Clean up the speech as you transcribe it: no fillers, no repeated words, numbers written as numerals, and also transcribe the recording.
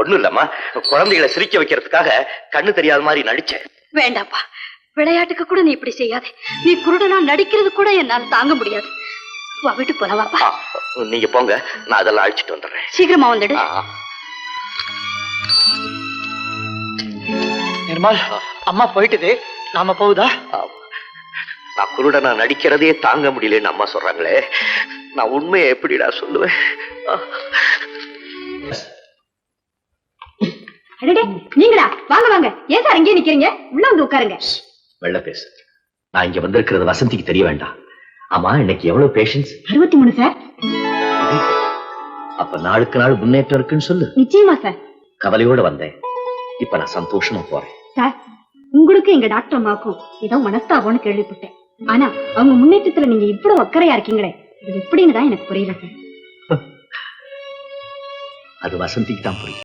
ஒண்ணும் இல்லம்மா, குழந்தைகளை சிரிக்க வைக்கிறதுக்காக கண்ணு தெரியாத மாதிரி நடிச்சேன். வேண்டாப்பா, விளையாட்டுக்கு கூட நீ இப்படி செய்யாதே. நீ குருடனா நடிக்கிறது கூட என்னால தாங்க முடியாது. வா, வீட்டு போலவாப்பா. நீங்க போங்க, நான் அதெல்லாம் அழிச்சிட்டு வந்துடுறேன். சீக்கிரமா வந்துடு. நிர்மல், அம்மா போயிட்டுது, நாம போகுதா? நான் குருடனா நடிக்கிறதே தாங்க முடியலன்னு அம்மா சொல்றாங்களே, நான் உண்மையை எப்படிடா சொல்லுவேன்? நீங்களா? வாங்க வாங்க. ஏன் சார் இங்கே நிக்கிறீங்க? உள்ள வந்து உட்காருங்க. வெள்ள பேசு. நான் இங்க வந்திருக்கிறது வசந்திக்கு தெரிய வேண்டாம். ஆமா, இன்னைக்கு எவ்வளவு பேஷன்ஸ்? 63 சார். அப்ப நாளுக்கு நாள் முன்னேற்றம் இருக்குன்னு சொல்லு. நிச்சயமா சார். கவலையோட வந்தேன், இப்ப நான் சந்தோஷமா போறேன். சார், உங்களுக்கு எங்க டாக்டர் அம்மாக்கும் ஏதோ மனஸ்தாபம்னு கேள்விப்பட்டேன். ஆனா அவங்க முன்னேற்றத்துல நீங்க இவ்வளவு அக்கறையா இருக்கீங்களே, இது எப்படின்னு தான் எனக்கு புரியல சார். அது வசந்திக்கு தான் புரியும்.